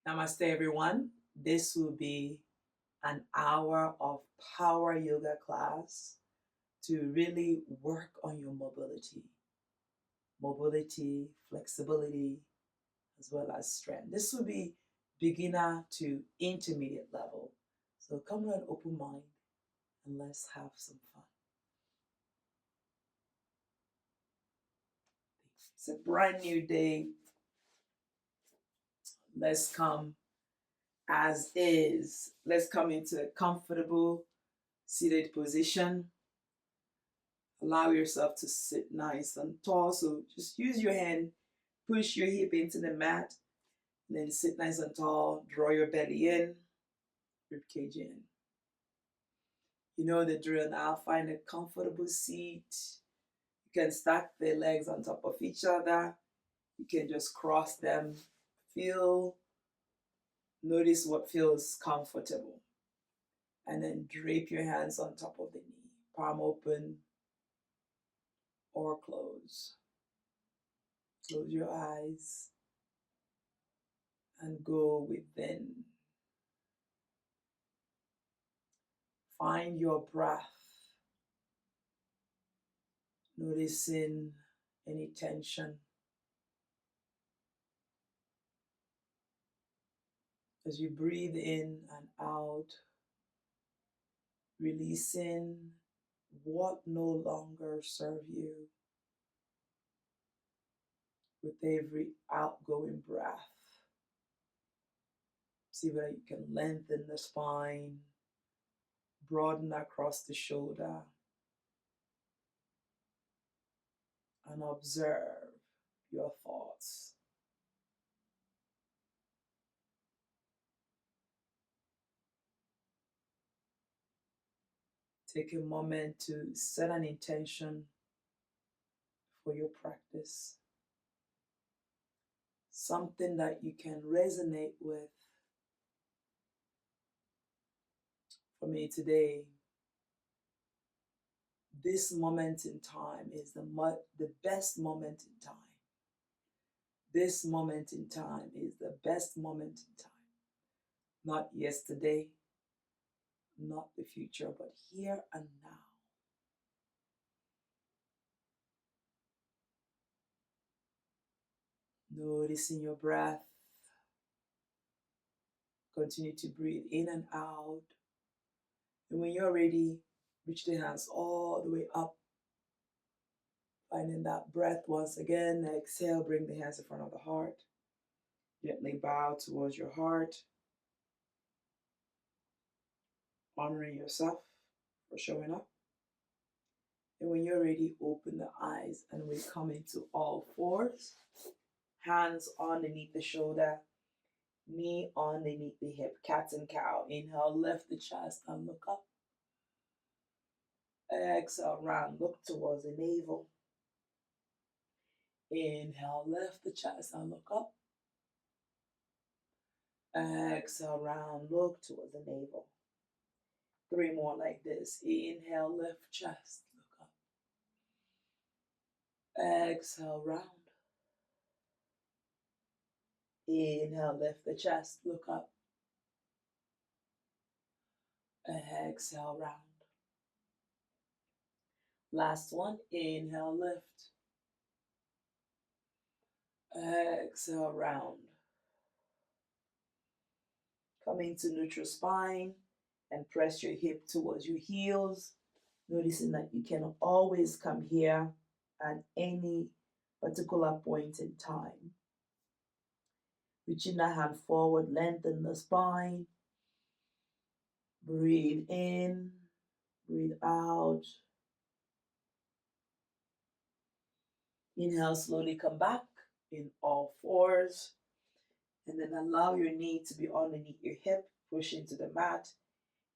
Namaste, everyone. This will be an hour of power yoga class to really work on your mobility, flexibility, as well as strength. This will be beginner to intermediate level. So come with an open mind and let's have some fun. It's a brand new day. Let's come as is. Let's come into a comfortable seated position. Allow yourself to sit nice and tall. So just use your hand, push your hip into the mat, and then sit nice and tall. Draw your belly in, ribcage in. You know the drill now. Find a comfortable seat. You can stack the legs on top of each other. You can just cross them. Notice what feels comfortable. And then drape your hands on top of the knee. Palm open or close. Close your eyes and go within. Find your breath. Noticing any tension. As you breathe in and out, releasing what no longer serve you with every outgoing breath. See whether you can lengthen the spine, broaden across the shoulder, and observe your thoughts. Take a moment to set an intention for your practice. Something that you can resonate with. For me today, this moment in time is the best moment in time. This moment in time is the best moment in time. Not yesterday, not the future, but here and now. Noticing your breath. Continue to breathe in and out. And when you're ready, reach the hands all the way up. Finding that breath once again. Exhale, bring the hands in front of the heart. Gently bow towards your heart. Honoring yourself for showing up. And when you're ready, open the eyes and we come into all fours. Hands underneath the shoulder, knee underneath the hip, cat and cow. Inhale, lift the chest and look up. Exhale, round, look towards the navel. Inhale, lift the chest and look up. Exhale, round, look towards the navel. 3 more like this. Inhale, lift chest, look up. Exhale, round. Inhale, lift the chest, look up. Exhale, round. Last one. Inhale, lift. Exhale, round. Come into neutral spine and press your hip towards your heels, noticing that you can always come here at any particular point in time. Reaching the hand forward, lengthen the spine. Breathe in, breathe out. Inhale, slowly come back in all fours. And then allow your knee to be underneath your hip. Push into the mat.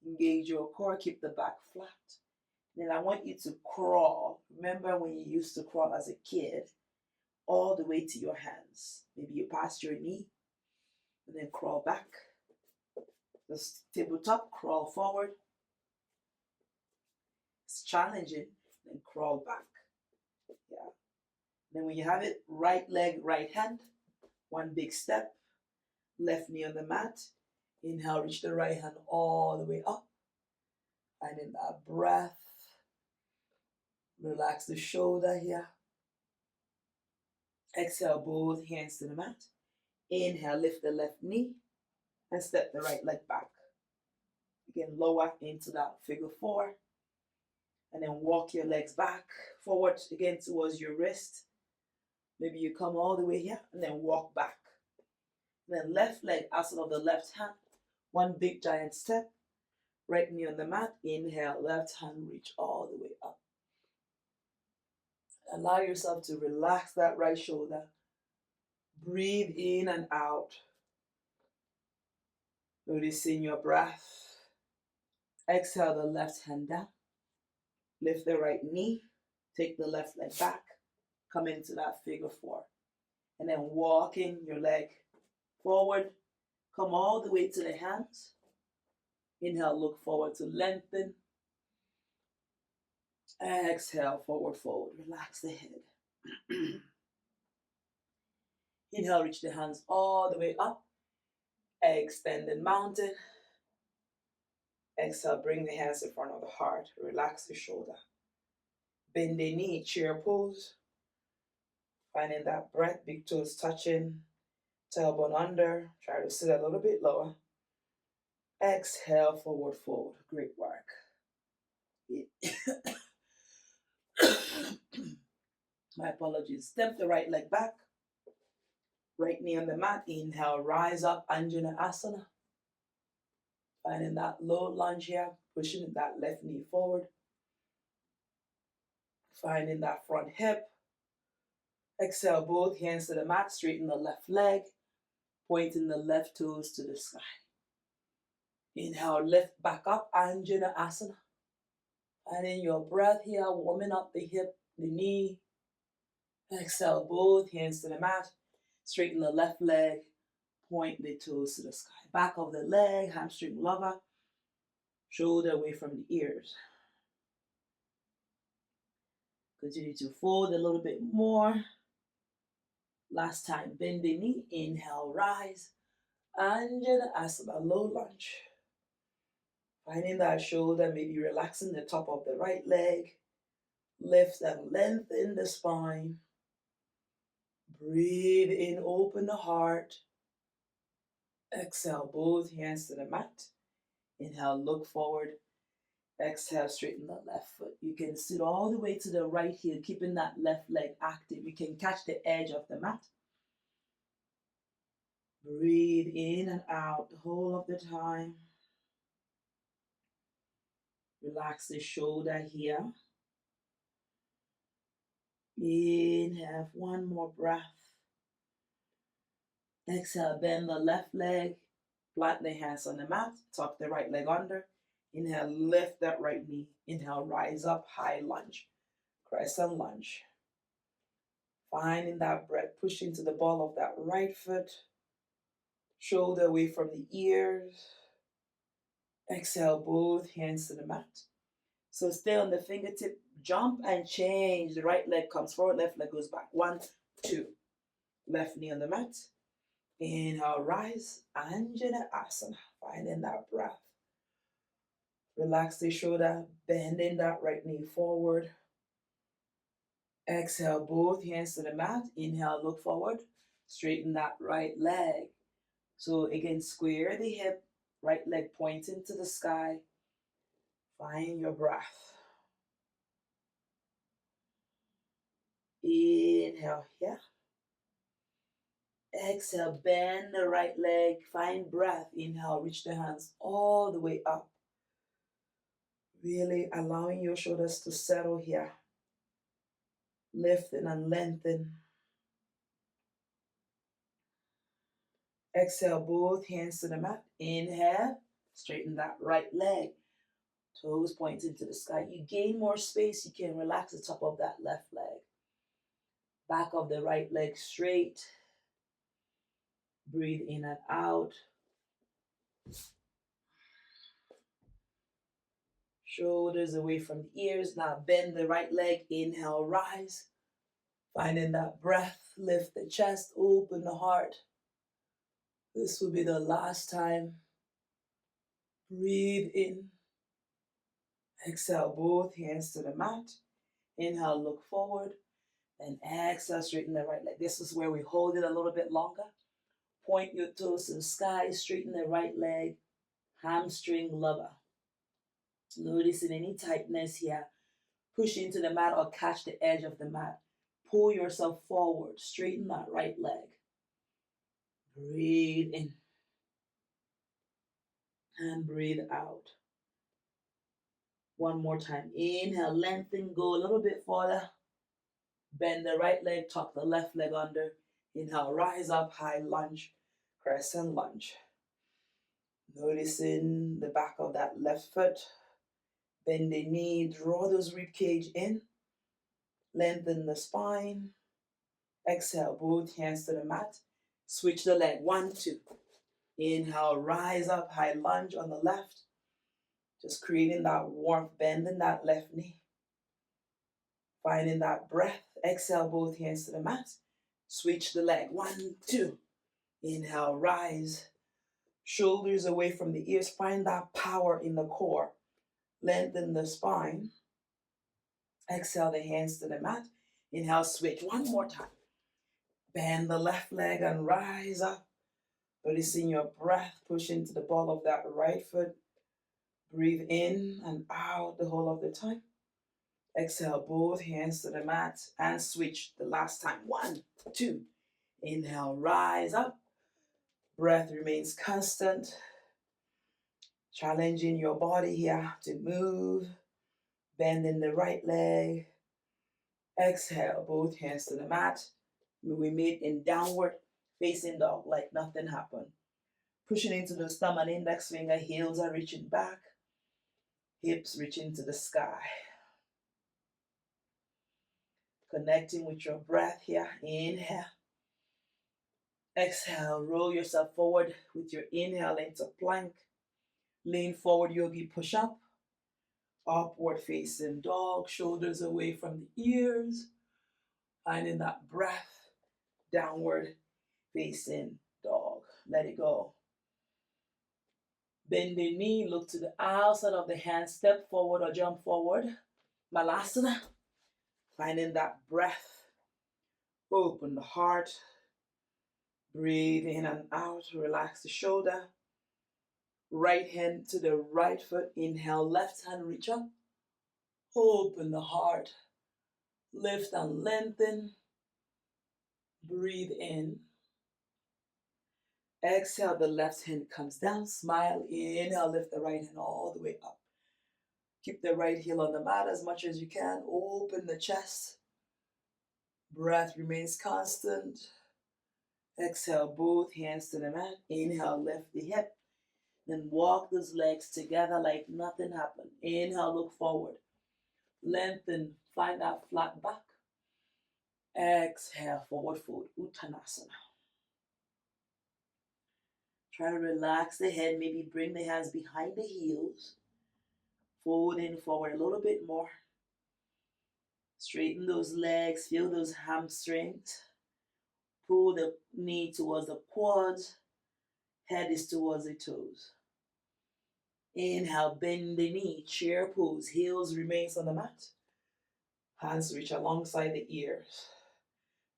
Engage your core, keep the back flat. Then I want you to crawl. Remember when you used to crawl as a kid, all the way to your hands. Maybe you pass your knee, and then crawl back. Just tabletop, crawl forward. It's challenging, then crawl back. Yeah. Then when you have it, right leg, right hand, one big step. Left knee on the mat. Inhale, reach the right hand all the way up. Finding that breath. Relax the shoulder here. Exhale, both hands to the mat. Inhale, lift the left knee and step the right leg back. Again, lower into that figure four. And then walk your legs back, forward again towards your wrist. Maybe you come all the way here and then walk back. And then left leg outside of the left hand. One big giant step. Right knee on the mat. Inhale, left hand reach all the way up. Allow yourself to relax that right shoulder. Breathe in and out. Noticing your breath. Exhale the left hand down. Lift the right knee. Take the left leg back. Come into that figure four. And then walking your leg forward. Come all the way to the hands. Inhale, look forward to lengthen. Exhale, forward fold. Relax the head. Inhale, reach the hands all the way up. Extended mountain. Exhale, bring the hands in front of the heart. Relax the shoulder. Bend the knee, chair pose. Finding that breath, big toes touching. Tailbone under. Try to sit a little bit lower. Exhale, forward fold. Great work. My apologies. Step the right leg back. Right knee on the mat. Inhale, rise up, Anjana Asana. Finding that low lunge here. Pushing that left knee forward. Finding that front hip. Exhale, both hands to the mat. Straighten the left leg. Pointing the left toes to the sky. Inhale, lift back up, Anjana Asana. Finding your breath here, warming up the hip, the knee. Exhale, both hands to the mat. Straighten the left leg. Point the toes to the sky. Back of the leg, hamstring lover. Shoulder away from the ears. Continue to fold a little bit more. Last time, bend the knee. Inhale, rise. Anjana Asana, low lunge. Finding that shoulder, maybe relaxing the top of the right leg. Lift and lengthen the spine. Breathe in, open the heart. Exhale, both hands to the mat. Inhale, look forward. Exhale, straighten the left foot. You can sit all the way to the right heel, keeping that left leg active. You can catch the edge of the mat. Breathe in and out the whole of the time. Relax the shoulder here. Inhale, one more breath. Exhale, bend the left leg. Plant the hands on the mat. Tuck the right leg under. Inhale, lift that right knee. Inhale, rise up, high lunge. Crescent lunge. Finding that breath. Push into the ball of that right foot. Shoulder away from the ears. Exhale, both hands to the mat. So stay on the fingertip. Jump and change. The right leg comes forward, left leg goes back. 1, 2. Left knee on the mat. Inhale, rise. Anjana Asana. Finding that breath. Relax the shoulder. Bending that right knee forward. Exhale, both hands to the mat. Inhale, look forward. Straighten that right leg. So again, square the hip. Right leg pointing to the sky. Find your breath. Inhale here. Exhale, bend the right leg. Find breath. Inhale, reach the hands all the way up. Really allowing your shoulders to settle here. Lifting and lengthen. Exhale, both hands to the mat. Inhale, straighten that right leg. Toes pointing to the sky. You gain more space. You can relax the top of that left leg. Back of the right leg straight. Breathe in and out. Shoulders away from the ears. Now bend the right leg. Inhale, rise. Finding that breath. Lift the chest. Open the heart. This will be the last time. Breathe in. Exhale, both hands to the mat. Inhale, look forward. And exhale, straighten the right leg. This is where we hold it a little bit longer. Point your toes to the sky, straighten the right leg. Hamstring lover. Noticing any tightness here. Push into the mat or catch the edge of the mat. Pull yourself forward. Straighten that right leg. Breathe in. And breathe out. One more time. Inhale, lengthen, go a little bit further. Bend the right leg, tuck the left leg under. Inhale, rise up, high lunge, crescent lunge. Noticing the back of that left foot. Bend the knee, draw those rib cage in. Lengthen the spine. Exhale, both hands to the mat. Switch the leg, 1, 2. Inhale, rise up, high lunge on the left. Just creating that warmth, bending that left knee. Finding that breath. Exhale, both hands to the mat. Switch the leg, 1, 2. Inhale, rise. Shoulders away from the ears. Find that power in the core. Lengthen the spine. Exhale, the hands to the mat. Inhale, switch. One more time. Bend the left leg and rise up. Noticing your breath. Push into the ball of that right foot. Breathe in and out the whole of the time. Exhale, both hands to the mat and switch the last time. 1, 2. Inhale, rise up. Breath remains constant. Challenging your body here to move. Bending the right leg. Exhale, both hands to the mat. We meet in downward facing dog like nothing happened. Pushing into the thumb and index finger, heels are reaching back. Hips reaching to the sky. Connecting with your breath here. Inhale. Exhale, roll yourself forward with your inhale into plank. Lean forward, yogi push-up. Upward facing dog, shoulders away from the ears. Finding that breath. Downward facing dog. Let it go. Bend the knee, look to the outside of the hand, step forward or jump forward. Malasana. Finding that breath. Open the heart. Breathe in and out. Relax the shoulder. Right hand to the right foot. Inhale, left hand reach up. Open the heart. Lift and lengthen. Breathe in. Exhale, the left hand comes down. Smile. Inhale, lift the right hand all the way up. Keep the right heel on the mat as much as you can. Open the chest. Breath remains constant. Exhale, both hands to the mat. Inhale, lift the hip. Then walk those legs together like nothing happened. Inhale, look forward. Lengthen, find that flat back. Exhale, forward fold, Uttanasana. Try to relax the head, maybe bring the hands behind the heels. Folding forward a little bit more. Straighten those legs, feel those hamstrings. Pull the knee towards the quads. Head is towards the toes. Inhale, bend the knee, chair pose. Heels remains on the mat. Hands reach alongside the ears.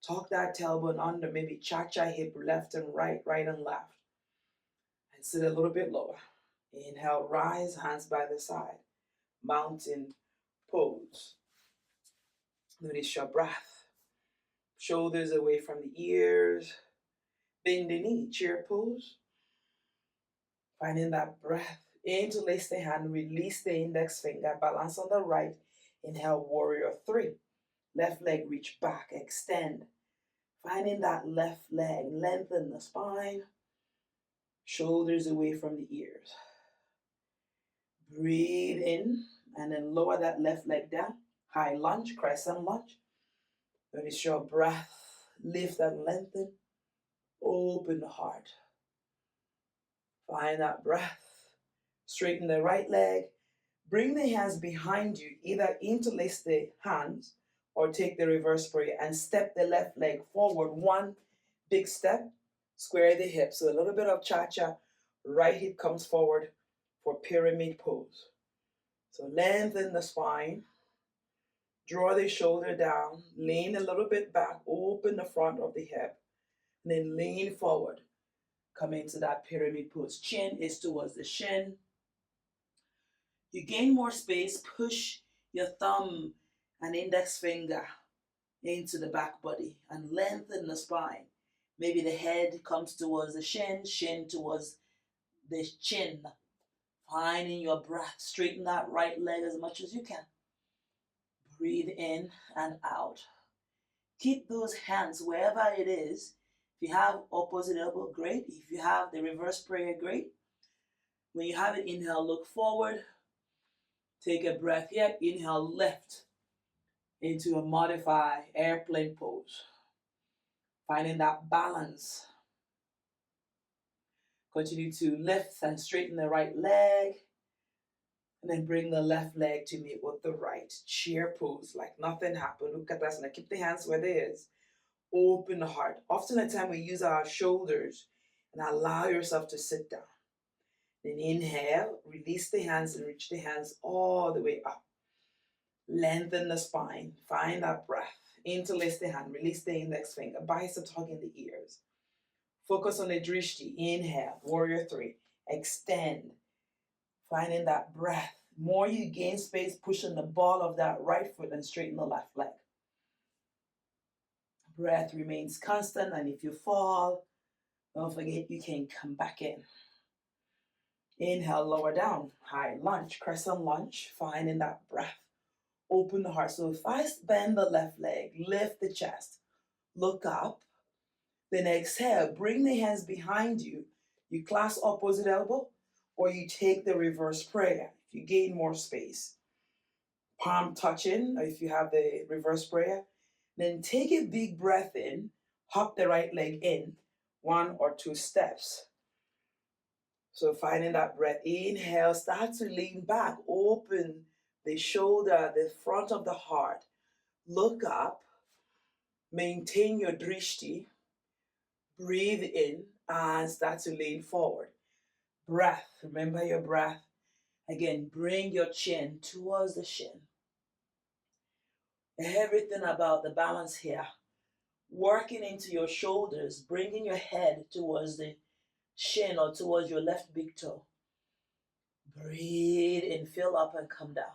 Tuck that tailbone under, maybe cha-cha hip left and right, right and left. And sit a little bit lower. Inhale, rise, hands by the side. Mountain pose. Notice your breath. Shoulders away from the ears. Bend the knee, chair pose. Finding that breath. Interlace the hand, release the index finger, balance on the right. Inhale, warrior 3. Left leg reach back, extend. Finding that left leg, lengthen the spine. Shoulders away from the ears. Breathe in and then lower that left leg down. High lunge, crescent lunge. Notice your breath. Lift and lengthen. Open the heart. Find that breath. Straighten the right leg. Bring the hands behind you. Either interlace the hands or take the reverse prayer and step the left leg forward. 1 big step. Square the hips. So a little bit of cha-cha. Right hip comes forward for pyramid pose. So lengthen the spine. Draw the shoulder down. Lean a little bit back. Open the front of the hip. And then lean forward. Come into that pyramid pose. Chin is towards the shin. You gain more space. Push your thumb and index finger into the back body and lengthen the spine. Maybe the head comes towards the shin, shin towards the chin. Finding your breath. Straighten that right leg as much as you can. Breathe in and out. Keep those hands wherever it is. If you have opposite elbow, great. If you have the reverse prayer, great. When you have it, inhale, look forward. Take a breath here. Inhale, lift into a modified airplane pose. Finding that balance. Continue to lift and straighten the right leg. And then bring the left leg to meet with the right. Chair pose, like nothing happened. Look at that. Now keep the hands where they is. Open the heart. Often at time we use our shoulders and allow yourself to sit down. Then inhale, release the hands and reach the hands all the way up. Lengthen the spine. Find that breath. Interlace the hand. Release the index finger. Biceps hugging the ears. Focus on the drishti. Inhale. Warrior 3. Extend. Finding that breath. More you gain space, pushing the ball of that right foot and straighten the left leg. Breath remains constant, and if you fall, don't forget you can come back in. Inhale, lower down. High lunge, crescent lunge. Finding that breath. Open the heart. So if I bend the left leg, lift the chest, look up, then exhale, bring the hands behind you. You clasp opposite elbow, or you take the reverse prayer if you gain more space. Palm touching, or if you have the reverse prayer. Then take a big breath in, hop the right leg in, 1 or 2 steps. So finding that breath, inhale, start to lean back, open the shoulder, the front of the heart. Look up, maintain your drishti, breathe in, and start to lean forward. Breath, remember your breath. Again, bring your chin towards the shin. Everything about the balance here. Working into your shoulders, bringing your head towards the shin or towards your left big toe. Breathe in, fill up and come down.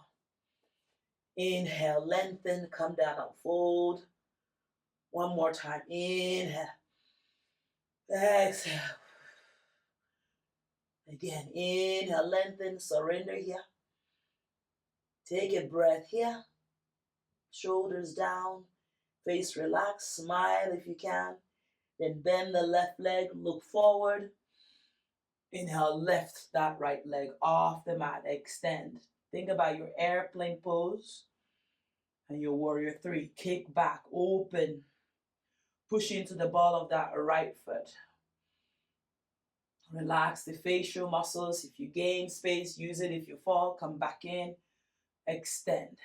Inhale, lengthen, come down and fold. One more time. Inhale. Exhale. Again, inhale, lengthen, surrender here. Take a breath here. Shoulders down, face relaxed, smile if you can. Then bend the left leg, look forward. Inhale, lift that right leg off the mat, extend. Think about your airplane pose and your warrior 3. Kick back, open. Push into the ball of that right foot. Relax the facial muscles. If you gain space, use it. If you fall, come back in. Extend.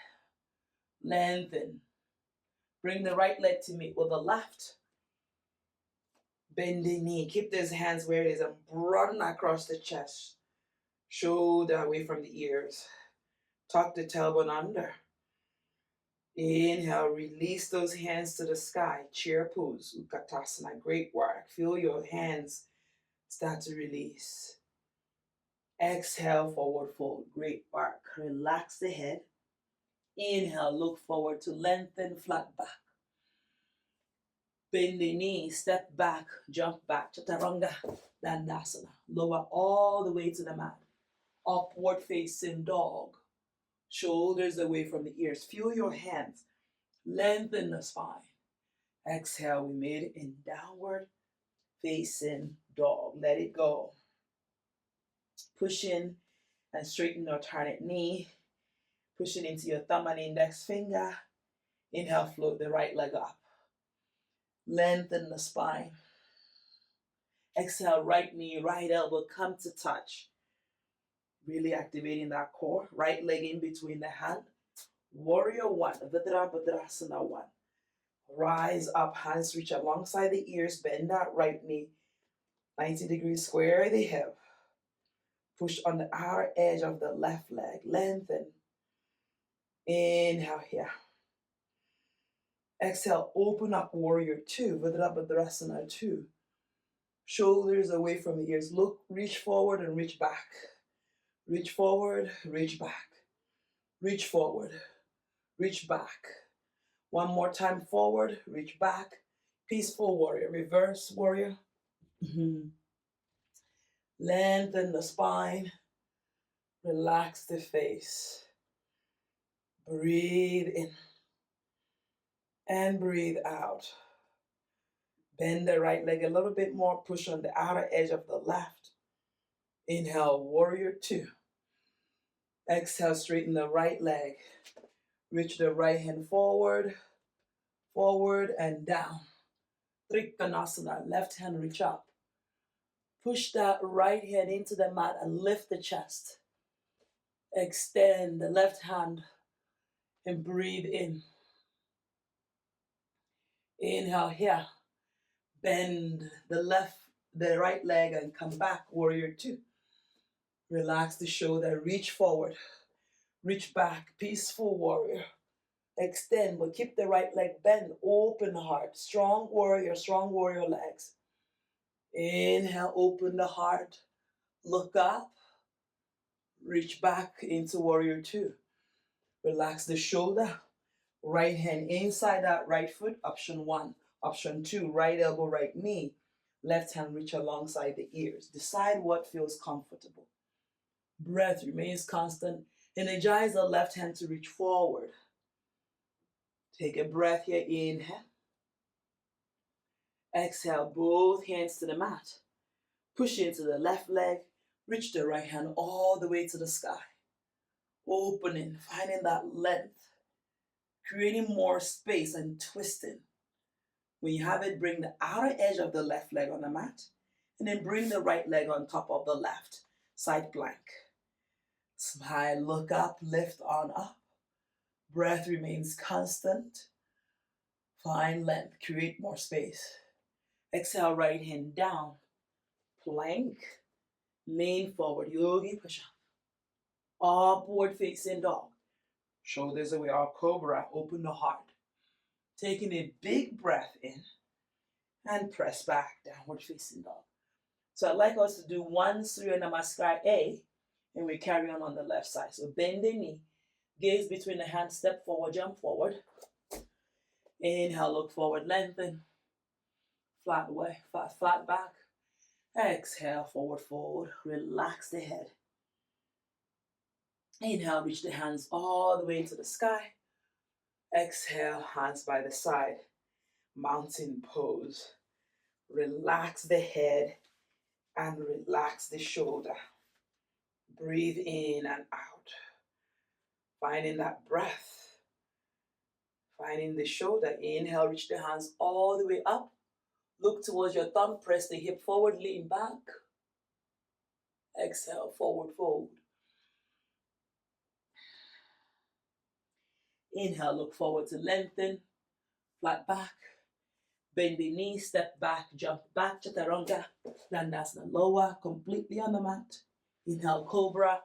Lengthen. Bring the right leg to meet with the left. Bend the knee. Keep those hands where it is and broaden across the chest. Shoulder away from the ears. Tuck the tailbone under. Inhale, release those hands to the sky. Chair pose, Utkatasana. Great work. Feel your hands start to release. Exhale, forward fold. Great work. Relax the head. Inhale, look forward to lengthen, flat back. Bend the knee, step back, jump back. Chaturanga, Dandasana. Lower all the way to the mat. Upward facing dog. Shoulders away from the ears. Feel your hands. Lengthen the spine. Exhale, we made it in downward facing dog. Let it go. Push in and straighten the alternate knee. Pushing into your thumb and index finger. Inhale, float the right leg up. Lengthen the spine. Exhale, right knee, right elbow, come to touch. Really activating that core. Right leg in between the hand. Warrior 1, Vidrasana 1. Rise up, hands reach alongside the ears, bend that right knee. 90 degrees, square the hip. Push on the outer edge of the left leg. Lengthen. Inhale here. Exhale, open up warrior two. Virabhadrasana two. Shoulders away from the ears. Look, reach forward and reach back. Reach forward, reach back. Reach forward, reach back. One more time forward, reach back. Peaceful warrior, reverse warrior. Lengthen the spine. Relax the face. Breathe in and breathe out. Bend the right leg a little bit more. Push on the outer edge of the left. Inhale, warrior two. Exhale, straighten the right leg. Reach the right hand forward, forward and down. Trikonasana, left hand reach up. Push that right hand into the mat and lift the chest. Extend the left hand and breathe in. Inhale here. Bend the right leg and come back, warrior two. Relax the shoulder, reach forward, reach back, peaceful warrior. Extend, but keep the right leg bent, open the heart. Strong warrior legs. Inhale, open the heart, look up, reach back into warrior two. Relax the shoulder, right hand inside that right foot, option one. Option two, right elbow, right knee. Left hand reach alongside the ears. Decide what feels comfortable. Breath remains constant. Energize the left hand to reach forward. Take a breath here, inhale. Exhale, both hands to the mat. Push into the left leg. Reach the right hand all the way to the sky. Opening, finding that length. Creating more space and twisting. When you have it, bring the outer edge of the left leg on the mat. And then bring the right leg on top of the left. Side plank. Smile, look up, lift on up. Breath remains constant. Find length, create more space. Exhale, right hand down. Plank. Lean forward, yogi push up. Upward facing dog. Shoulders away, our cobra, open the heart. Taking a big breath in and press back, downward facing dog. So I'd like us to do 1 Surya Namaskar A, and we carry on the left side. So bend the knee, gaze between the hands, step forward, jump forward. Inhale, look forward, lengthen. Flat away, flat back. Exhale, forward fold. Relax the head. Inhale, reach the hands all the way into the sky. Exhale, hands by the side. Mountain pose. Relax the head and relax the shoulder. Breathe in and out. Finding that breath. Finding the shoulder. Inhale, reach the hands all the way up. Look towards your thumb, press the hip forward, lean back. Exhale, forward fold. Inhale, look forward to lengthen. Flat back. Bend the knee, step back, jump back, chaturanga. Dandasana, lower, completely on the mat. Inhale, cobra,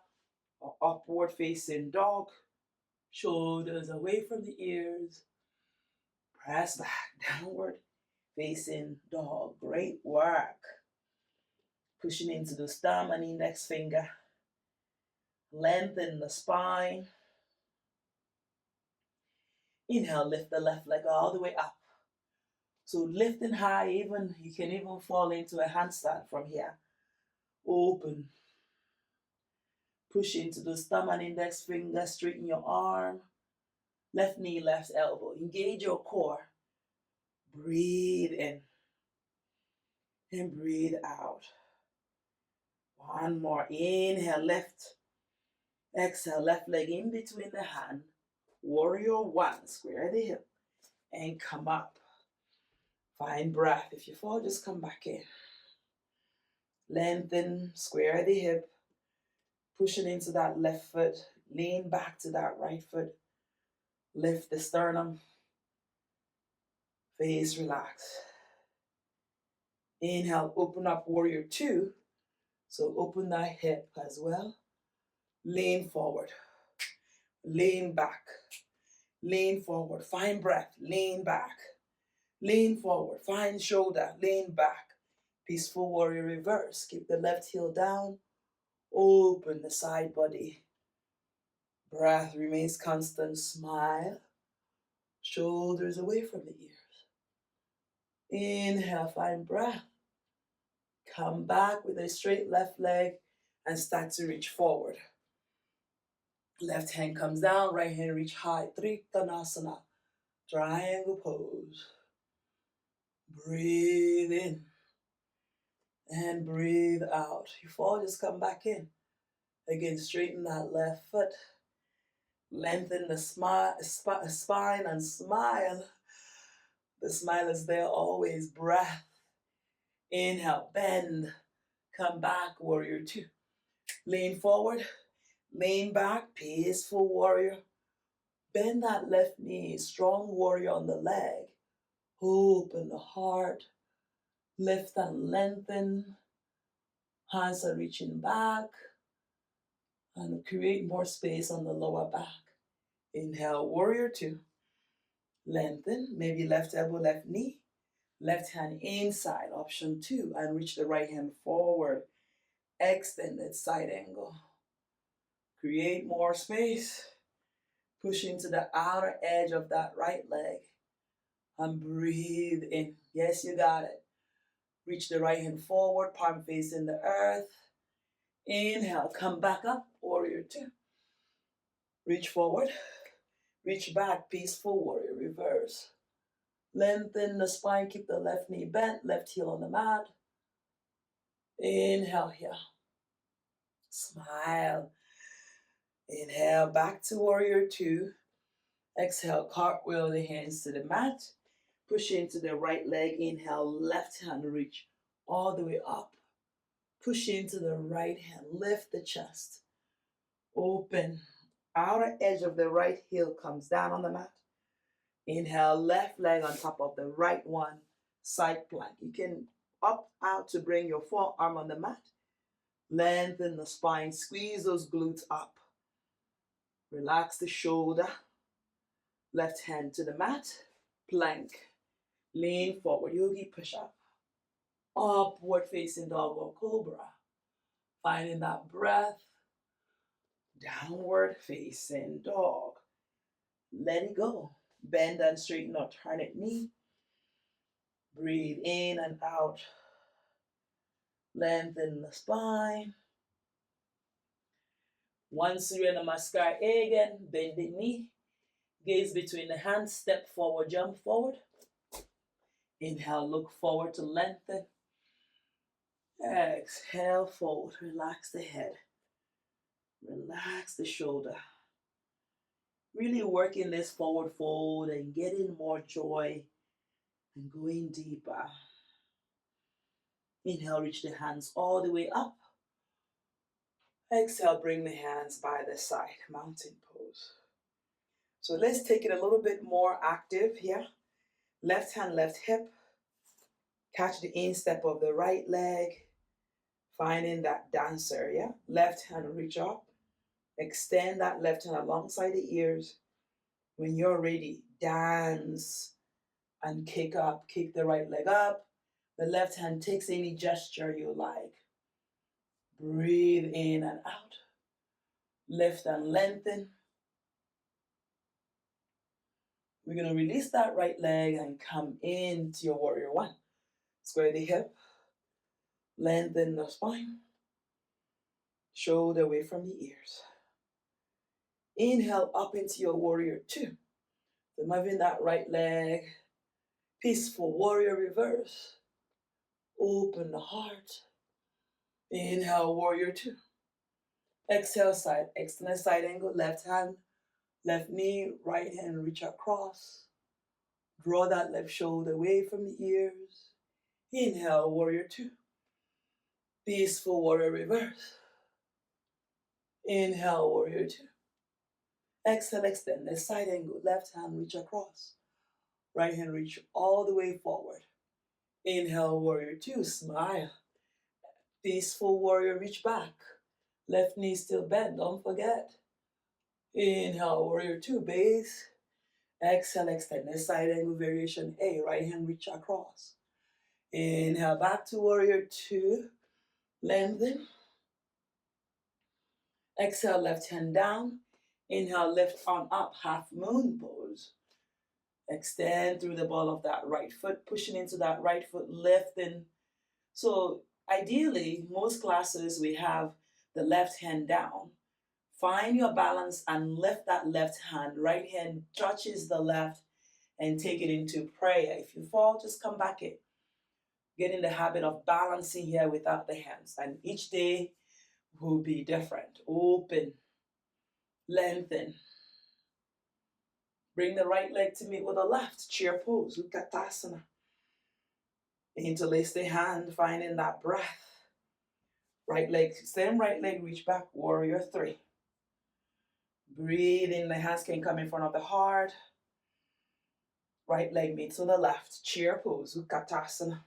or upward facing dog. Shoulders away from the ears. Press back, downward facing dog. Great work. Pushing into the thumb and index finger. Lengthen the spine. Inhale, lift the left leg all the way up. So lifting high, you can even fall into a handstand from here. Open. Push into the thumb and index finger, straighten your arm. Left knee, left elbow. Engage your core. Breathe in. And breathe out. One more. Inhale, left. Exhale, left leg in between the hand. Warrior one. Square the hip. And come up. Find breath. If you fall, just come back in. Lengthen. Square the hip. Pushing into that left foot. Lean back to that right foot. Lift the sternum. Face relax. Inhale, open up warrior two. So open that hip as well. Lean forward. Lean back. Lean forward. Find breath. Lean back. Lean forward. Find shoulder. Lean back. Peaceful warrior reverse. Keep the left heel down. Open the side body. Breath remains constant. Smile. Shoulders away from the ears. Inhale, find breath. Come back with a straight left leg and start to reach forward. Left hand comes down, right hand reach high. Trikonasana, triangle pose. Breathe in and breathe out. You fall, just come back in. Again, straighten that left foot. Lengthen the spine and smile. The smile is there always. Breath. Inhale, bend. Come back, warrior two. Lean forward. Lean back, peaceful warrior. Bend that left knee, strong warrior on the leg. Open the heart. Lift and lengthen. Hands are reaching back. And create more space on the lower back. Inhale, warrior two. Lengthen, maybe left elbow, left knee. Left hand inside, option two. And reach the right hand forward. Extended side angle. Create more space. Push into the outer edge of that right leg. And breathe in. Yes, you got it. Reach the right hand forward, palm facing the earth. Inhale, come back up, warrior two. Reach forward. Reach back, peaceful warrior, reverse. Lengthen the spine, keep the left knee bent, left heel on the mat. Inhale here. Smile. Inhale, back to warrior two. Exhale, cartwheel the hands to the mat. Push into the right leg. Inhale, left hand reach all the way up. Push into the right hand. Lift the chest. Open. Outer edge of the right heel comes down on the mat. Inhale, left leg on top of the right one. Side plank. You can up out to bring your forearm on the mat. Lengthen the spine. Squeeze those glutes up. Relax the shoulder. Left hand to the mat. Plank. Lean forward. Yogi push up. Upward facing dog or cobra. Finding that breath. Downward facing dog. Let it go. Bend and straighten alternate knee. Breathe in and out. Lengthen the spine. One Surya Namaskar again. Bend the knee. Gaze between the hands. Step forward, jump forward. Inhale, look forward to lengthen. Exhale, fold. Relax the head. Relax the shoulder. Really working this forward fold and getting more joy and going deeper. Inhale, reach the hands all the way up. Exhale, bring the hands by the side, mountain pose. So let's take it a little bit more active here. Left hand, left hip. Catch the instep of the right leg. Finding that dancer, yeah? Left hand, reach up. Extend that left hand alongside the ears. When you're ready, dance and kick up. Kick the right leg up. The left hand takes any gesture you like. Breathe in and out. Lift and lengthen. We're going to release that right leg and come into your warrior one. Square the hip. Lengthen the spine. Shoulder away from the ears. Inhale up into your warrior two. So moving that right leg. Peaceful warrior reverse. Open the heart. Inhale, warrior two. Exhale, side, extended side angle, left hand, left knee, right hand, reach across. Draw that left shoulder away from the ears. Inhale, warrior two. Peaceful warrior reverse. Inhale, warrior two. Exhale, extended side angle, left hand, reach across. Right hand, reach all the way forward. Inhale, warrior two, smile. Peaceful warrior, reach back. Left knee still bent, don't forget. Inhale, warrior two, base. Exhale, extend the side angle variation A, right hand reach across. Inhale, back to warrior two, lengthen. Exhale, left hand down. Inhale, lift on up, half moon pose. Extend through the ball of that right foot, pushing into that right foot, lifting. So ideally, most classes we have the left hand down. Find your balance and lift that left hand. Right hand touches the left and take it into prayer. If you fall, just come back in. Get in the habit of balancing here without the hands. And each day will be different. Open, lengthen. Bring the right leg to meet with the left. Chair pose, Utkatasana. Interlace the hand, finding that breath. Right leg, same right leg, reach back, warrior three. Breathe in, the hands can come in front of the heart. Right leg meets to the left, chair pose, Utkatasana.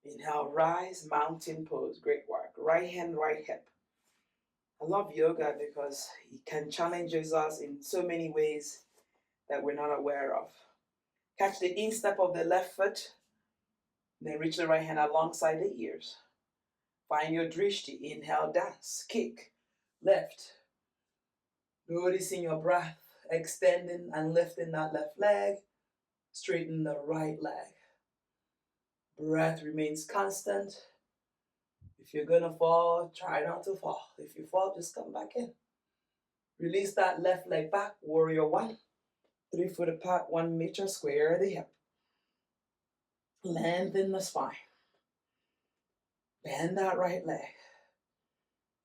Inhale, rise, mountain pose, great work. Right hand, right hip. I love yoga because it can challenge us in so many ways that we're not aware of. Catch the instep of the left foot, then reach the right hand alongside the ears. Find your drishti, inhale, dance, kick, lift. Noticing your breath, extending and lifting that left leg, straighten the right leg. Breath remains constant. If you're gonna fall, try not to fall. If you fall, just come back in. Release that left leg back, warrior one. 3 foot apart, 1 meter, square the hip. Lengthen the spine. Bend that right leg.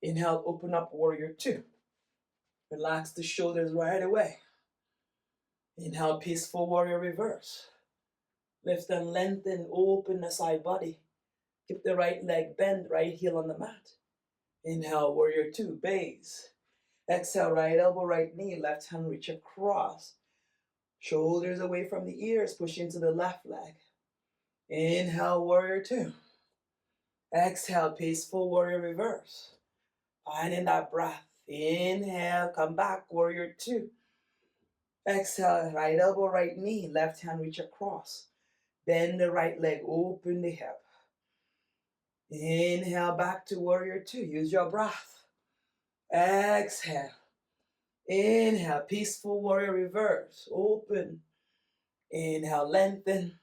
Inhale, open up, warrior two. Relax the shoulders right away. Inhale, peaceful warrior reverse. Lift and lengthen, open the side body. Keep the right leg bent, right heel on the mat. Inhale, warrior two, base. Exhale, right elbow, right knee, left hand reach across. Shoulders away from the ears, push into the left leg. Inhale, warrior two. Exhale, peaceful warrior reverse. Finding that breath. Inhale, come back, warrior two. Exhale, right elbow, right knee, left hand reach across. Bend the right leg, open the hip. Inhale, back to warrior two. Use your breath. Exhale. Inhale, peaceful warrior reverse. Open. Inhale, lengthen.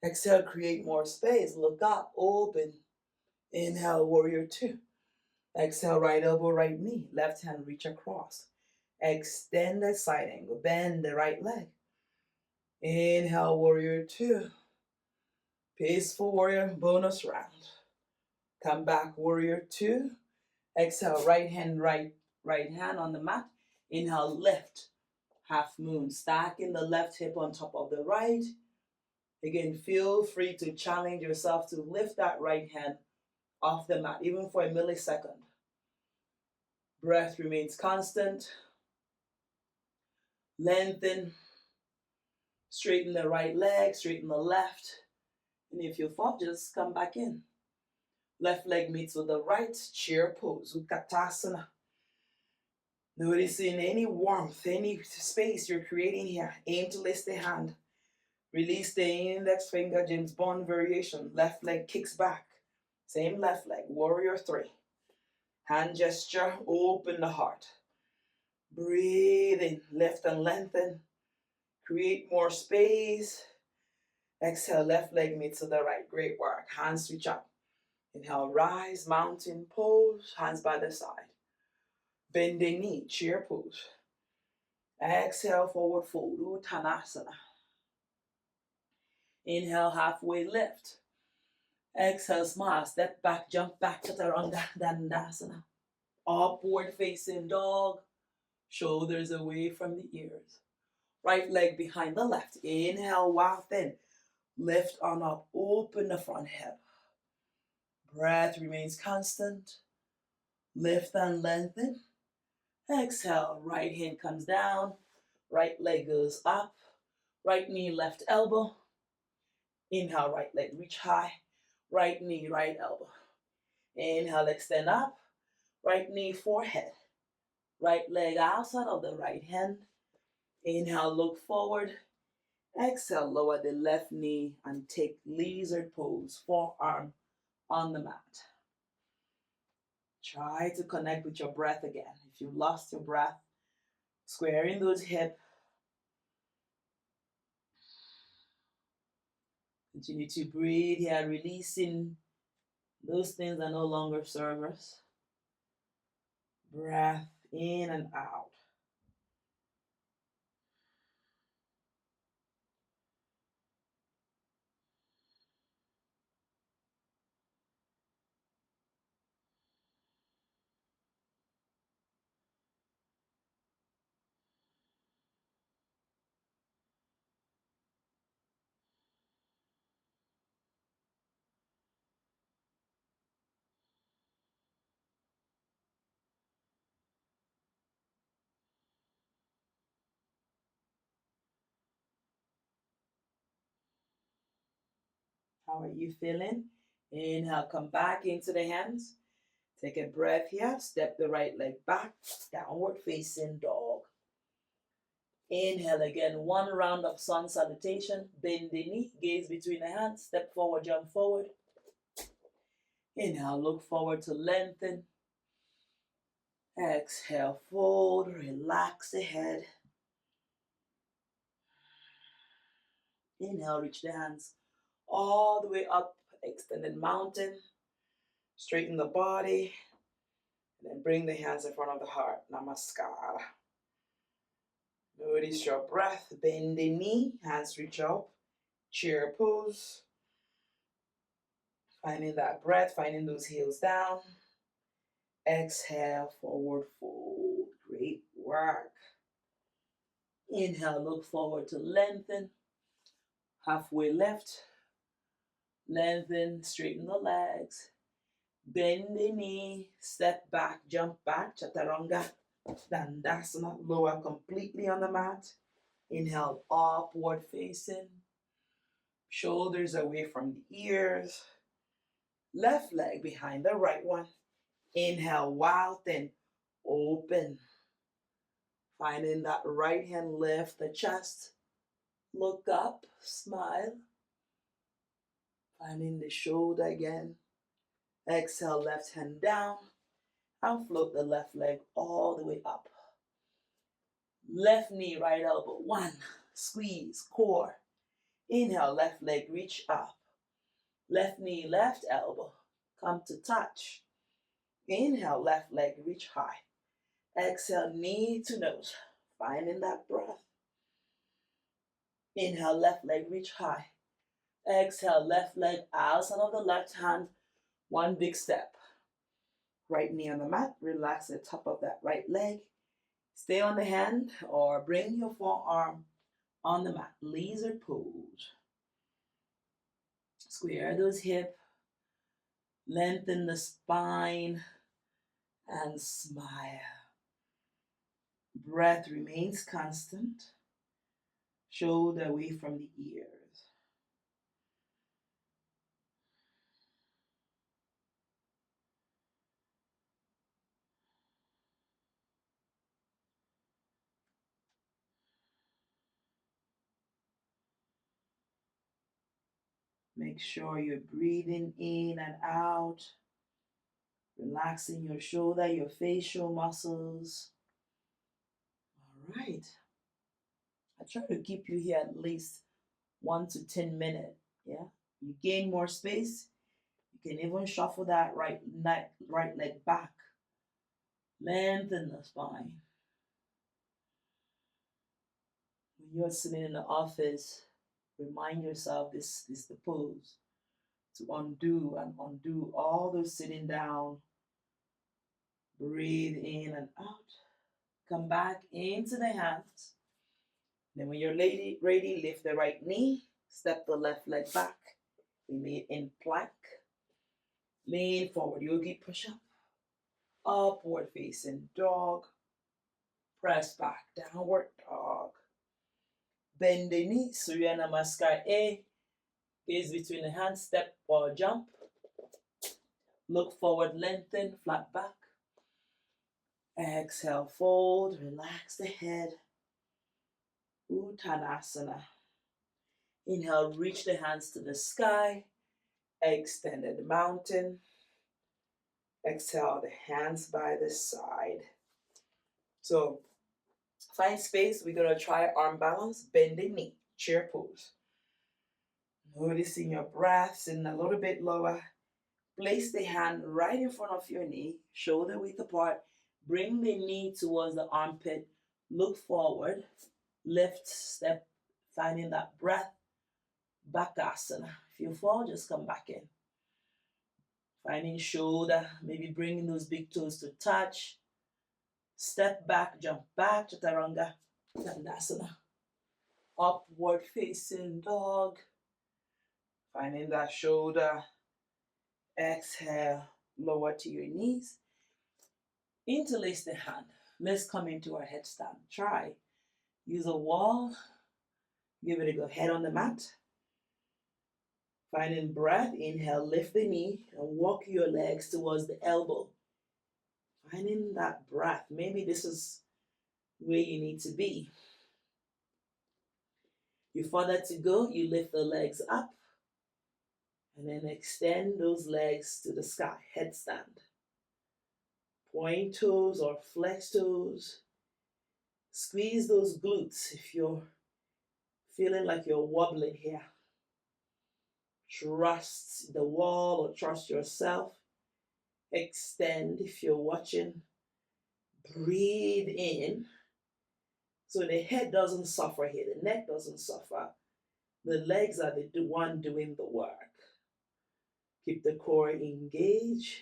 Exhale, create more space. Look up, open. Inhale, warrior two. Exhale, right elbow, right knee. Left hand reach across. Extend the side angle. Bend the right leg. Inhale, warrior two. Peaceful warrior bonus round. Come back, warrior two. Exhale, right hand on the mat. Inhale, lift. Half moon. Stacking the left hip on top of the right. Again, feel free to challenge yourself to lift that right hand off the mat, even for a millisecond. Breath remains constant. Lengthen. Straighten the right leg, straighten the left. And if you fall, just come back in. Left leg meets with the right, chair pose, Utkatasana. Noticing any warmth, any space you're creating here. Aim to lift the hand. Release the index finger, James Bond variation. Left leg kicks back. Same left leg, warrior three. Hand gesture, open the heart. Breathe in, lift and lengthen. Create more space. Exhale, left leg meets to the right. Great work. Hands reach up. Inhale, rise, mountain pose. Hands by the side. Bend the knee, chair pose. Exhale, forward fold, Uttanasana. Inhale, halfway lift. Exhale, smile, step back, jump back, chaturanga dandasana. Upward facing dog. Shoulders away from the ears. Right leg behind the left. Inhale, waft in. Lift on up, open the front hip. Breath remains constant. Lift and lengthen. Exhale, right hand comes down. Right leg goes up. Right knee, left elbow. Inhale, right leg reach high. Right knee, right elbow. Inhale, extend up. Right knee, forehead. Right leg outside of the right hand. Inhale, look forward. Exhale, lower the left knee and take lizard pose, forearm on the mat. Try to connect with your breath again. If you've lost your breath, squaring those hips. Continue to breathe here, releasing those things that no longer serve us. Breath in and out. How are you feeling? Inhale, come back into the hands. Take a breath here. Step the right leg back. Downward facing dog. Inhale again. One round of sun salutation. Bend the knee. Gaze between the hands. Step forward, jump forward. Inhale, look forward to lengthen. Exhale, fold. Relax the head. Inhale, reach the hands all the way up. Extended mountain. Straighten the body. And then bring the hands in front of the heart. Namaskar. Notice your breath. Bend the knee. Hands reach up. Chair pose. Finding that breath. Finding those heels down. Exhale. Forward fold. Great work. Inhale. Look forward to lengthen. Halfway lift. Lengthen. Straighten the legs. Bend the knee. Step back. Jump back. Chaturanga. Dandasana. Lower completely on the mat. Inhale, upward facing. Shoulders away from the ears. Left leg behind the right one. Inhale, wild thing. Open. Finding that right hand lift the chest. Look up. Smile. Finding the shoulder again. Exhale, left hand down. And float the left leg all the way up. Left knee, right elbow. One. Squeeze. Core. Inhale, left leg reach up. Left knee, left elbow. Come to touch. Inhale, left leg reach high. Exhale, knee to nose. Finding that breath. Inhale, left leg reach high. Exhale, left leg outside of the left hand. One big step. Right knee on the mat. Relax the top of that right leg. Stay on the hand or bring your forearm on the mat. Lizard pose. Square those hips. Lengthen the spine. And smile. Breath remains constant. Shoulder away from the ears. Make sure you're breathing in and out, relaxing your shoulder, your facial muscles. All right. I try to keep you here at least 1 to 10 minutes. Yeah. You gain more space. You can even shuffle that right leg back. Lengthen the spine. When you're sitting in the office, remind yourself this is the pose to undo and undo all those sitting down. Breathe in and out. Come back into the hands. Then when you're ready, lift the right knee. Step the left leg back. Remain in plank. Lean forward, yogi push-up. Upward facing dog. Press back, downward dog. Bend the knee, Surya Namaskar A. Gaze between the hands, step or jump. Look forward, lengthen, flat back. Exhale, fold, relax the head. Uttanasana. Inhale, reach the hands to the sky. Extended mountain. Exhale, the hands by the side. So find space. We're going to try arm balance, bend the knee, chair pose. Noticing your breath, sitting a little bit lower. Place the hand right in front of your knee, shoulder width apart. Bring the knee towards the armpit. Look forward. Lift, step, finding that breath. Bakasana. If you fall, just come back in. Finding shoulder, maybe bringing those big toes to touch. Step back, jump back, chaturanga, dandasana. Upward facing dog. Finding that shoulder. Exhale, lower to your knees. Interlace the hand. Let's come into our headstand. Try. Use a wall. Give it a go. Head on the mat. Finding breath. Inhale, lift the knee and walk your legs towards the elbow. Finding that breath. Maybe this is where you need to be. You further to go, you lift the legs up and then extend those legs to the sky. Headstand. Point toes or flex toes. Squeeze those glutes if you're feeling like you're wobbling here. Trust the wall or trust yourself. Extend if you're watching. Breathe in. So the head doesn't suffer here. The neck doesn't suffer. The legs are the one doing the work. Keep the core engaged.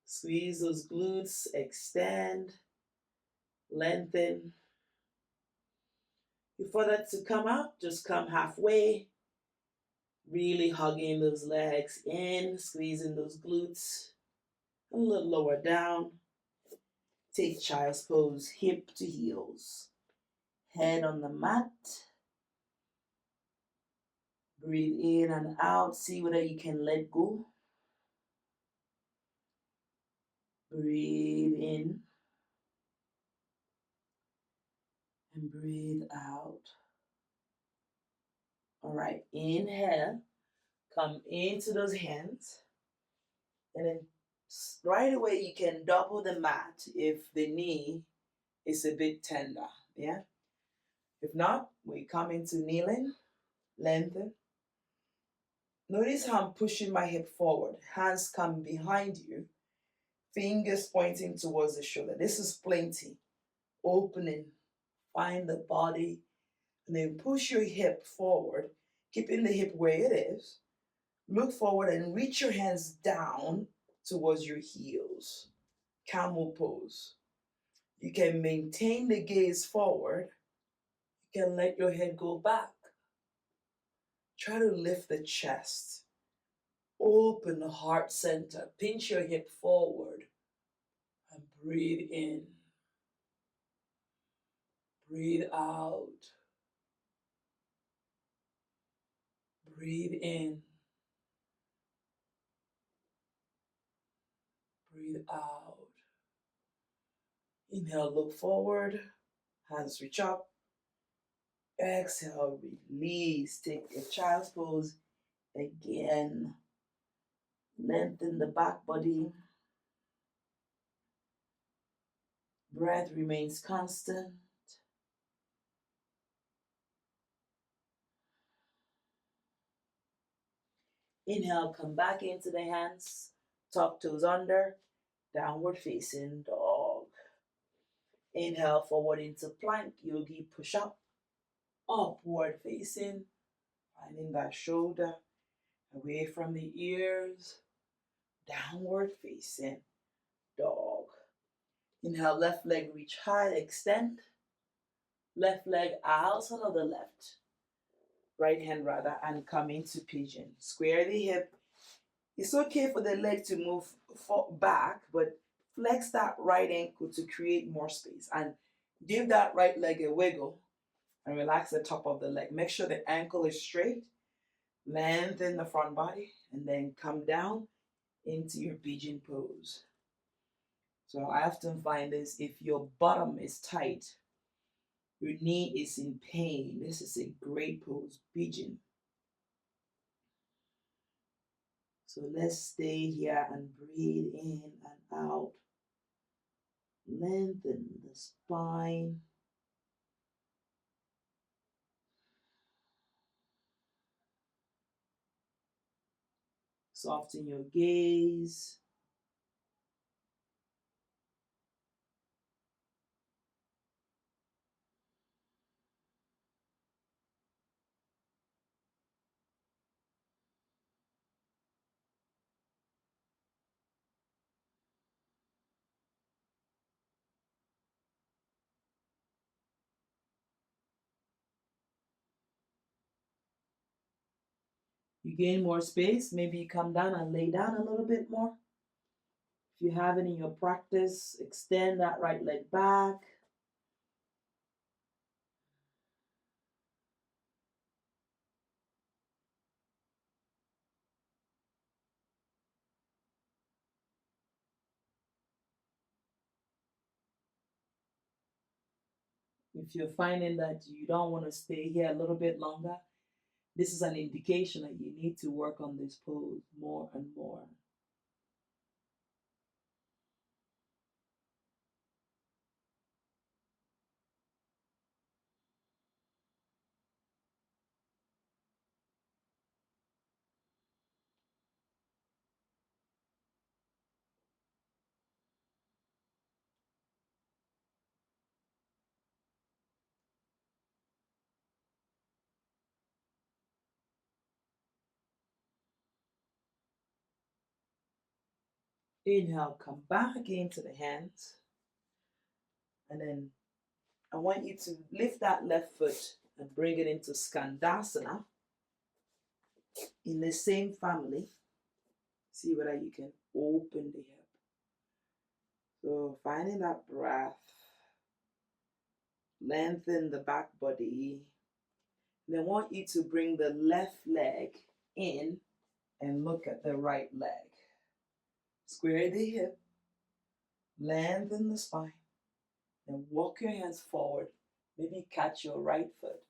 Squeeze those glutes. Extend. Lengthen. If you further to come out, just come halfway. Really hugging those legs in, squeezing those glutes. A little lower down. Take child's pose, hip to heels. Head on the mat. Breathe in and out. See whether you can let go. Breathe in. And breathe out. All right, inhale. Come into those hands. And then right away you can double the mat if the knee is a bit tender. Yeah? If not, we come into kneeling, lengthen. Notice how I'm pushing my hip forward. Hands come behind you. Fingers pointing towards the shoulder. This is plenty. Opening. Find the body. And then push your hip forward. Keeping the hip where it is. Look forward and reach your hands down towards your heels. Camel pose. You can maintain the gaze forward. You can let your head go back. Try to lift the chest. Open the heart center. Pinch your hip forward. And breathe in. Breathe out. Breathe in. Breathe out. Inhale, look forward. Hands reach up. Exhale, release. Take a child's pose again. Lengthen the back body. Breath remains constant. Inhale, come back into the hands. Top toes under. Downward facing dog. Inhale, forward into plank. Yogi push up. Upward facing. Finding that shoulder away from the ears. Downward facing dog. Inhale, left leg reach high, extend. Left leg out on the left. Right hand rather, and come into pigeon. Square the hip. It's okay for the leg to move back, but flex that right ankle to create more space. And give that right leg a wiggle and relax the top of the leg. Make sure the ankle is straight. Lengthen the front body and then come down into your pigeon pose. So I often find this, if your bottom is tight, your knee is in pain, this is a great pose, pigeon. So let's stay here and breathe in and out. Lengthen the spine. Soften your gaze. You gain more space, maybe you come down and lay down a little bit more. If you have it in your practice, extend that right leg back. If you're finding that you don't want to stay here a little bit longer, this is an indication that you need to work on this pose more and more. Inhale, come back into the hands. And then I want you to lift that left foot and bring it into Skandasana in the same family. See whether you can open the hip. So finding that breath, lengthen the back body. And I want you to bring the left leg in and look at the right leg. Square the hip, lengthen the spine, and walk your hands forward. Maybe catch your right foot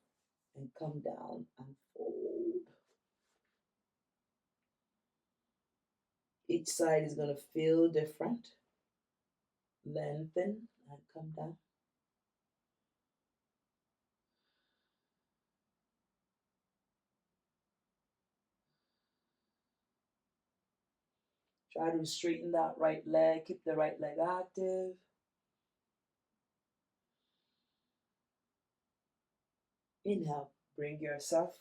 and come down and fold. Each side is going to feel different. Lengthen and come down. Try to straighten that right leg. Keep the right leg active. Inhale, bring yourself,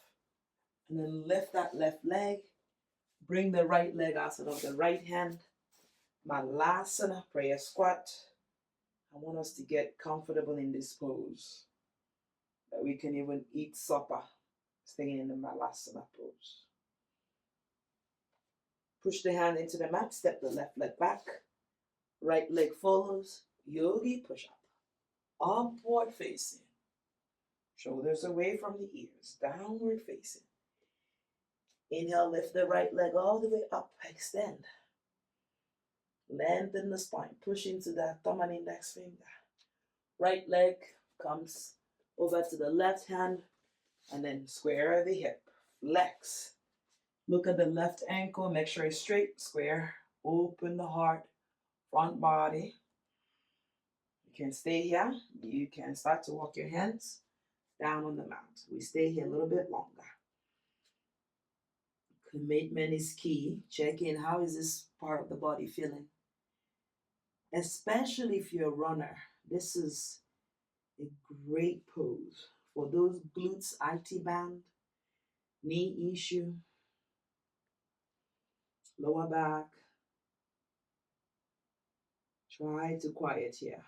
and then lift that left leg. Bring the right leg outside of the right hand. Malasana, prayer squat. I want us to get comfortable in this pose, that we can even eat supper staying in the Malasana pose. Push the hand into the mat, step the left leg back. Right leg follows, yogi push up. Upward facing. Shoulders away from the ears, downward facing. Inhale, lift the right leg all the way up, extend. Lengthen the spine, push into that thumb and index finger. Right leg comes over to the left hand, and then square the hip, flex. Look at the left ankle, make sure it's straight, square. Open the heart, front body. You can stay here. You can start to walk your hands down on the mat. We stay here a little bit longer. Commitment is key. Check in. How is this part of the body feeling? Especially if you're a runner, this is a great pose. For those glutes, IT band, knee issue, lower back, try to quiet here.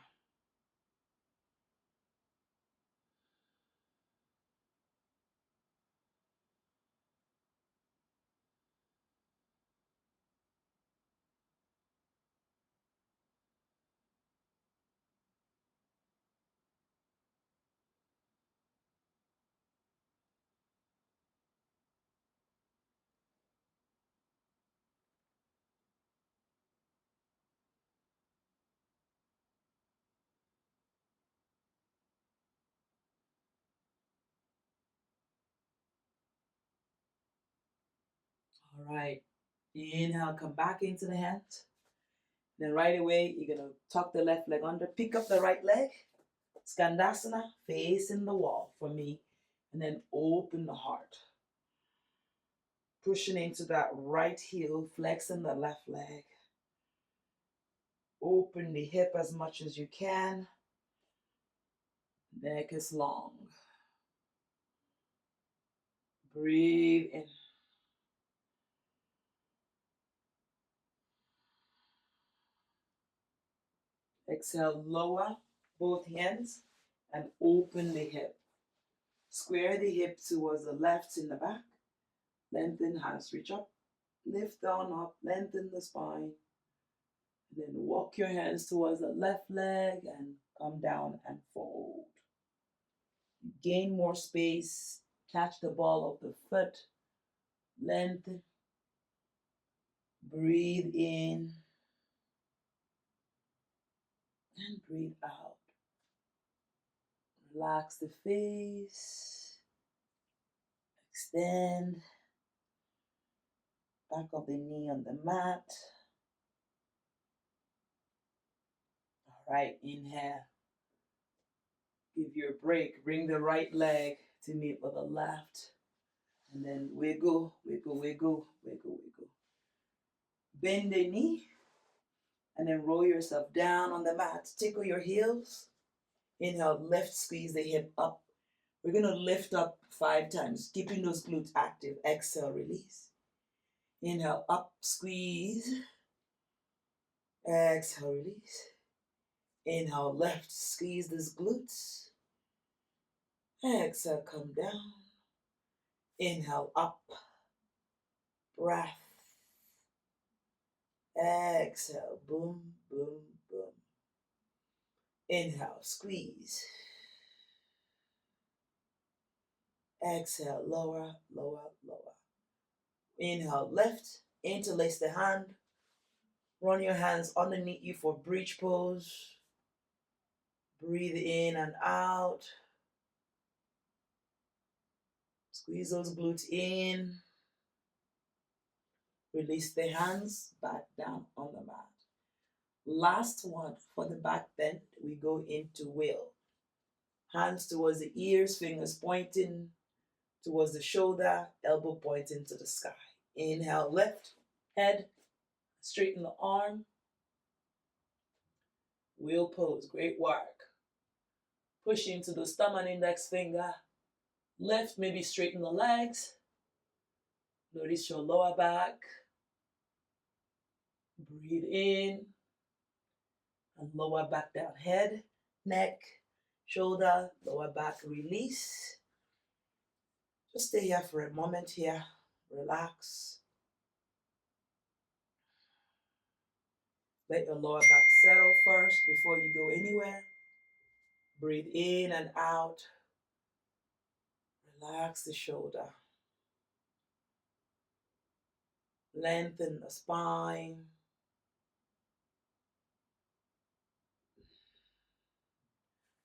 All right. Inhale, come back into the hands. Then right away, you're going to tuck the left leg under, pick up the right leg. Skandasana, facing the wall for me. And then open the heart. Pushing into that right heel, flexing the left leg. Open the hip as much as you can. Neck is long. Breathe in. Exhale, lower both hands and open the hip. Square the hip towards the left in the back. Lengthen hands, reach up. Lift down, up, lengthen the spine. And then walk your hands towards the left leg and come down and fold. Gain more space. Catch the ball of the foot. Lengthen. Breathe in. And breathe out. Relax the face. Extend. Back of the knee on the mat. All right, inhale. Give you a break. Bring the right leg to meet with the left. And then wiggle, wiggle, wiggle, wiggle, wiggle. Bend the knee. And then roll yourself down on the mat. Tickle your heels. Inhale, lift, squeeze the hip up. We're going to lift up 5 times, keeping those glutes active. Exhale, release. Inhale, up, squeeze. Exhale, release. Inhale, left, squeeze these glutes. Exhale, come down. Inhale, up. Breath. Exhale, boom, boom, boom. Inhale, squeeze. Exhale, lower, lower, lower. Inhale, lift, interlace the hand. Run your hands underneath you for bridge pose. Breathe in and out. Squeeze those glutes in. Release the hands back down on the mat. Last one for the back bend. We go into wheel. Hands towards the ears, fingers pointing towards the shoulder, elbow pointing to the sky. Inhale, lift, head, straighten the arm. Wheel pose, great work. Push into the thumb and index finger. Lift, maybe straighten the legs. Notice your lower back. Breathe in and lower back down. Head, neck, shoulder, lower back, release. Just stay here for a moment here. Relax. Let your lower back settle first before you go anywhere. Breathe in and out. Relax the shoulder. Lengthen the spine.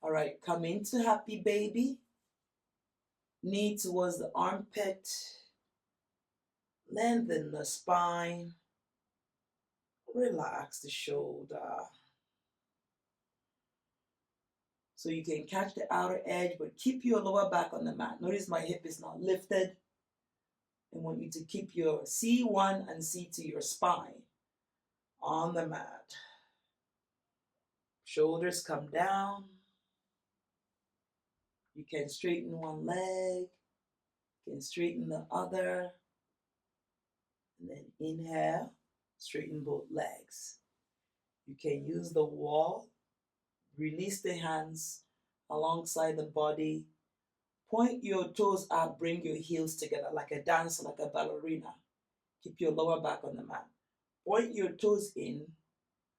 All right, come into happy baby. Knee towards the armpit. Lengthen the spine. Relax the shoulder. So you can catch the outer edge, but keep your lower back on the mat. Notice my hip is not lifted. I want you to keep your C1 and C2, your spine, on the mat. Shoulders come down. You can straighten one leg. You can straighten the other. And then inhale, straighten both legs. You can use the wall. Release the hands alongside the body. Point your toes out, bring your heels together like a dancer, like a ballerina. Keep your lower back on the mat. Point your toes in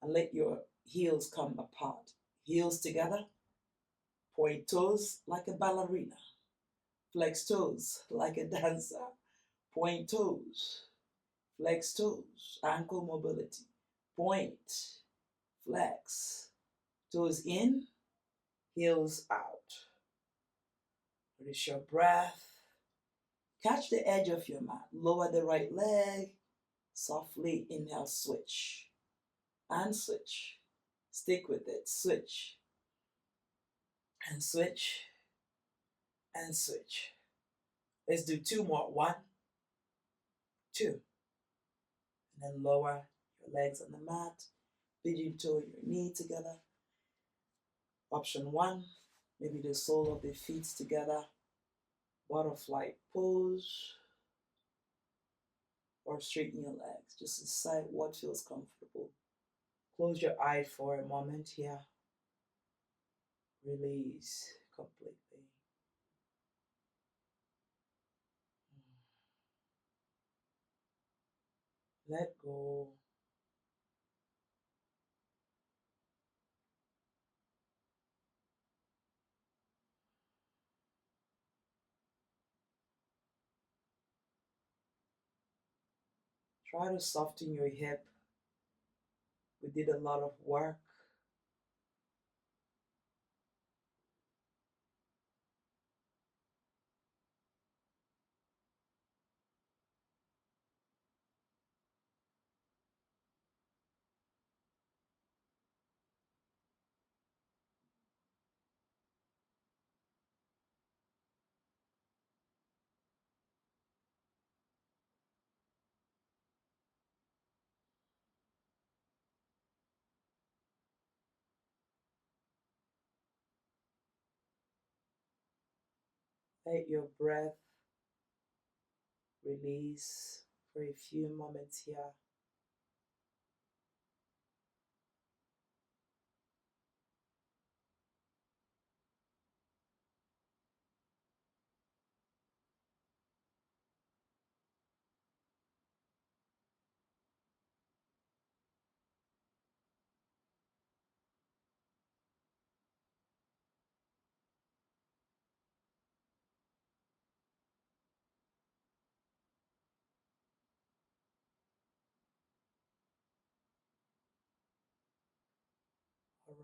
and let your heels come apart. Heels together. Point toes like a ballerina. Flex toes like a dancer. Point toes. Flex toes. Ankle mobility. Point. Flex. Toes in. Heels out. Release your breath. Catch the edge of your mat. Lower the right leg. Softly inhale, switch. And switch. Stick with it. Switch. And switch. And switch. Let's do 2 more. 1, 2. And then lower your legs on the mat. Pigeon toe your knee together. Option 1, maybe the sole of the feet together. Butterfly pose. Or straighten your legs. Just decide what feels comfortable. Close your eye for a moment here. Release completely. Let go. Try to soften your hip. We did a lot of work. Let your breath release for a few moments here.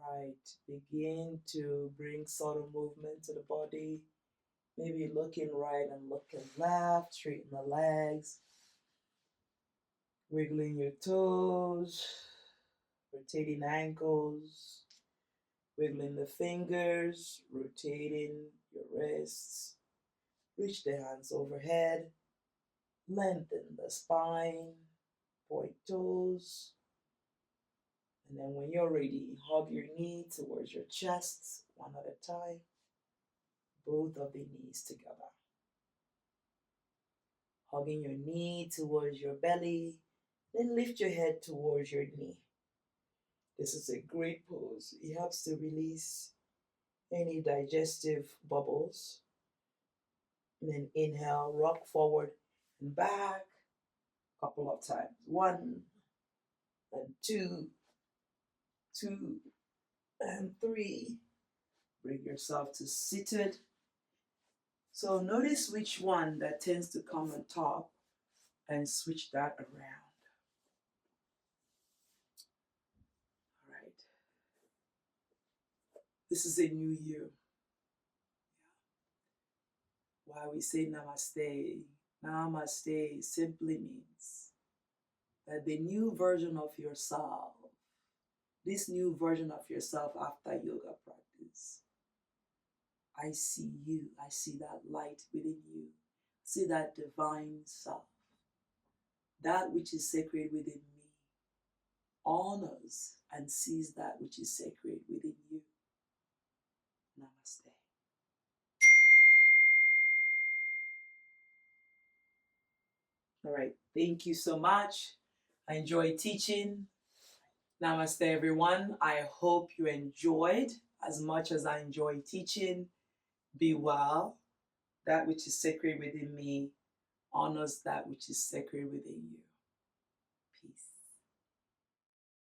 Alright, begin to bring subtle movement to the body. Maybe looking right and looking left, straighten the legs, wiggling your toes, rotating ankles, wiggling the fingers, rotating your wrists. Reach the hands overhead, lengthen the spine, point toes. And then when you're ready, hug your knee towards your chest, one at a time. Both of the knees together. Hugging your knee towards your belly, then lift your head towards your knee. This is a great pose. It helps to release any digestive bubbles. And then inhale, rock forward and back a couple of times. 1 and 2, 2 and 3. Bring yourself to seated. So notice which one that tends to come on top and switch that around. All right. This is a new year. Why we say namaste. Namaste simply means that the new version of yourself, this new version of yourself after yoga practice, I see you. I see that light within you. See that divine self. That which is sacred within me honors and sees that which is sacred within you. Namaste. All right. Thank you so much. I enjoyed teaching. Namaste, everyone. I hope you enjoyed as much as I enjoyed teaching. Be well. That which is sacred within me honors that which is sacred within you.